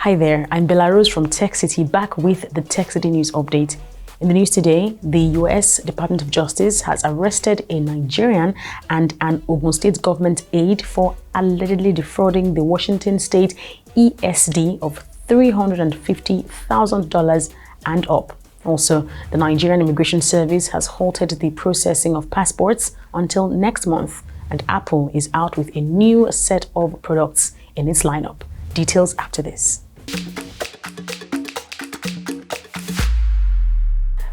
Hi there, I'm Belarus from TechCity, back with the TechCity news update. In the news today, the U.S. Department of Justice has arrested a Nigerian and an Ogun State government aide for allegedly defrauding the Washington State ESD of $350,000 and up. Also, the Nigerian Immigration Service has halted the processing of passports until next month, and Apple is out with a new set of products in its lineup. Details after this.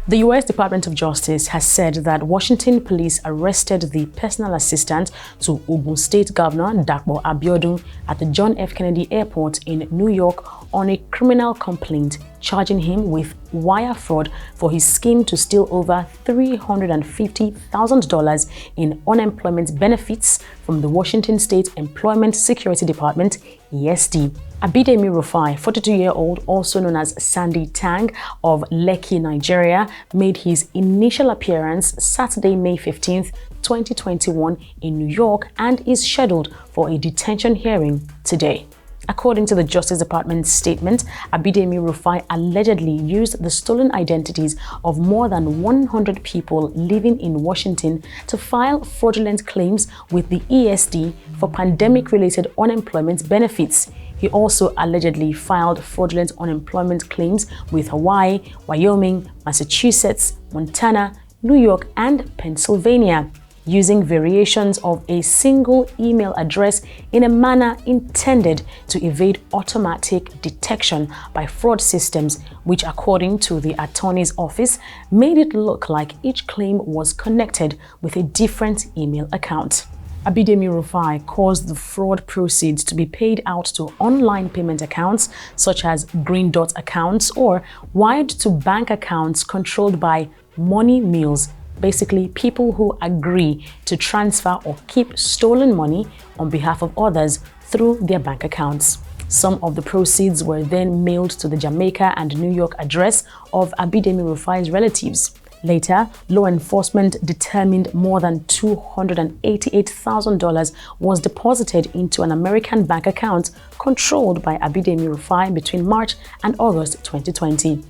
The U.S. Department of Justice has said that Washington police arrested the personal assistant to Ogun State Governor Dapo Abiodun at the John F. Kennedy Airport in New York on a criminal complaint charging him with wire fraud for his scheme to steal over $350,000 in unemployment benefits from the Washington State Employment Security Department, ESD. Abidemi Rufai, 42-year-old, also known as Sandy Tang of Lekki, Nigeria, made his initial appearance Saturday, May 15th, 2021 in New York and is scheduled for a detention hearing today. According to the Justice Department's statement, Abidemi Rufai allegedly used the stolen identities of more than 100 people living in Washington to file fraudulent claims with the ESD for pandemic-related unemployment benefits. He also allegedly filed fraudulent unemployment claims with Hawaii, Wyoming, Massachusetts, Montana, New York, and Pennsylvania, using variations of a single email address in a manner intended to evade automatic detection by fraud systems, which, according to the attorney's office, made it look like each claim was connected with a different email account. Abidemi Rufai caused the fraud proceeds to be paid out to online payment accounts such as Green Dot accounts or wired to bank accounts controlled by money mules, basically people who agree to transfer or keep stolen money on behalf of others through their bank accounts. Some of the proceeds were then mailed to the Jamaica and New York address of Abidemi Rufai's relatives. Later, law enforcement determined more than $288,000 was deposited into an American bank account controlled by Abidemi Rufai between March and August 2020.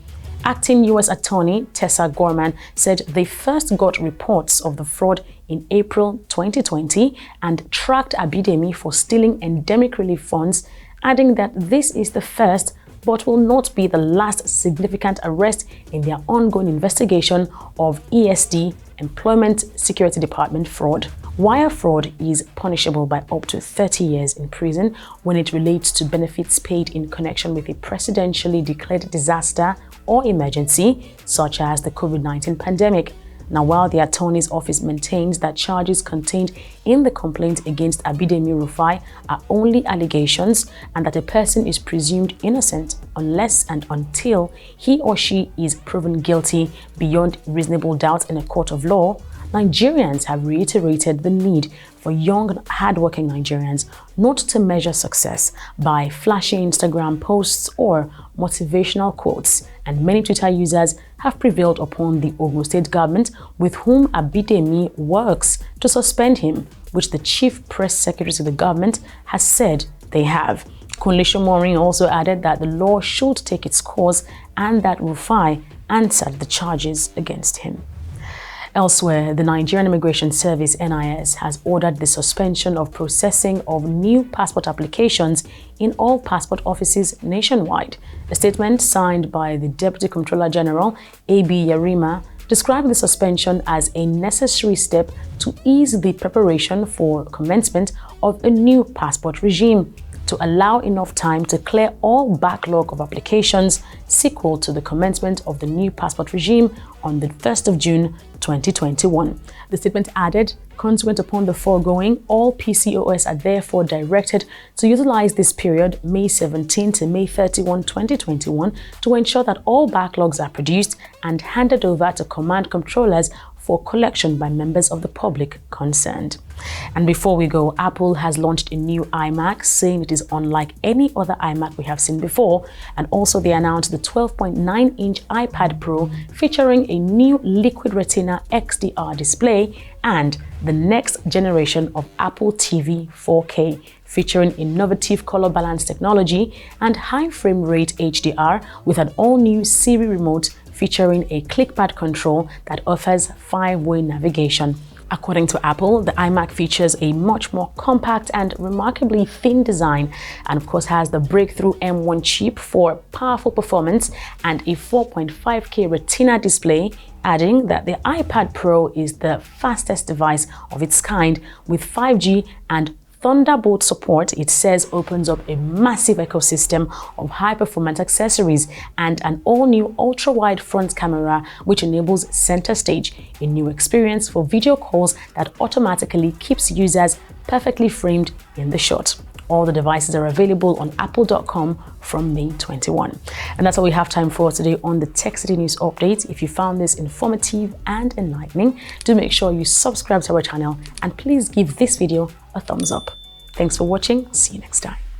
Acting U.S. Attorney Tessa Gorman said they first got reports of the fraud in April 2020 and tracked Abidemi for stealing endemic relief funds, adding that this is the first but will not be the last significant arrest in their ongoing investigation of ESD, Employment Security Department fraud. Wire fraud is punishable by up to 30 years in prison when it relates to benefits paid in connection with a presidentially declared disaster or emergency, such as the COVID-19 pandemic. Now, while the attorney's office maintains that charges contained in the complaint against Abidemi Rufai are only allegations and that a person is presumed innocent unless and until he or she is proven guilty beyond reasonable doubt in a court of law, Nigerians have reiterated the need for young, hardworking Nigerians not to measure success by flashy Instagram posts or motivational quotes, and many Twitter users have prevailed upon the Ogun State government, with whom Abidemi works, to suspend him, which the chief press secretary to the government has said they have. Kunle Shomorin also added that the law should take its course and that Rufai answered the charges against him. Elsewhere, the Nigerian Immigration Service (NIS) has ordered the suspension of processing of new passport applications in all passport offices nationwide. A statement signed by the Deputy Comptroller General, A.B. Yarima, described the suspension as a necessary step to ease the preparation for commencement of a new passport regime, to allow enough time to clear all backlog of applications sequel to the commencement of the new passport regime on the 1st of June 2021. The statement added, consequent upon the foregoing, all PCOS are therefore directed to utilize this period, May 17 to May 31, 2021, to ensure that all backlogs are produced and handed over to command controllers for for collection by members of the public concerned. And before we go, Apple has launched a new iMac, saying it is unlike any other iMac we have seen before. And also they announced the 12.9-inch iPad Pro featuring a new Liquid Retina XDR display and the next generation of Apple TV 4K, featuring innovative color balance technology and high frame rate HDR with an all-new Siri remote featuring a clickpad control that offers 5-way navigation. According to Apple, the iMac features a much more compact and remarkably thin design, and of course has the breakthrough M1 chip for powerful performance and a 4.5K Retina display, adding that the iPad Pro is the fastest device of its kind with 5G and Thunderbolt support. It says opens up a massive ecosystem of high-performance accessories and an all-new ultra-wide front camera which enables center stage, a new experience for video calls that automatically keeps users perfectly framed in the shot. All the devices are available on apple.com from May 21. And that's all we have time for today on the TechCity News Update. If you found this informative and enlightening, do make sure you subscribe to our channel and please give this video a thumbs up. Thanks for watching. See you next time.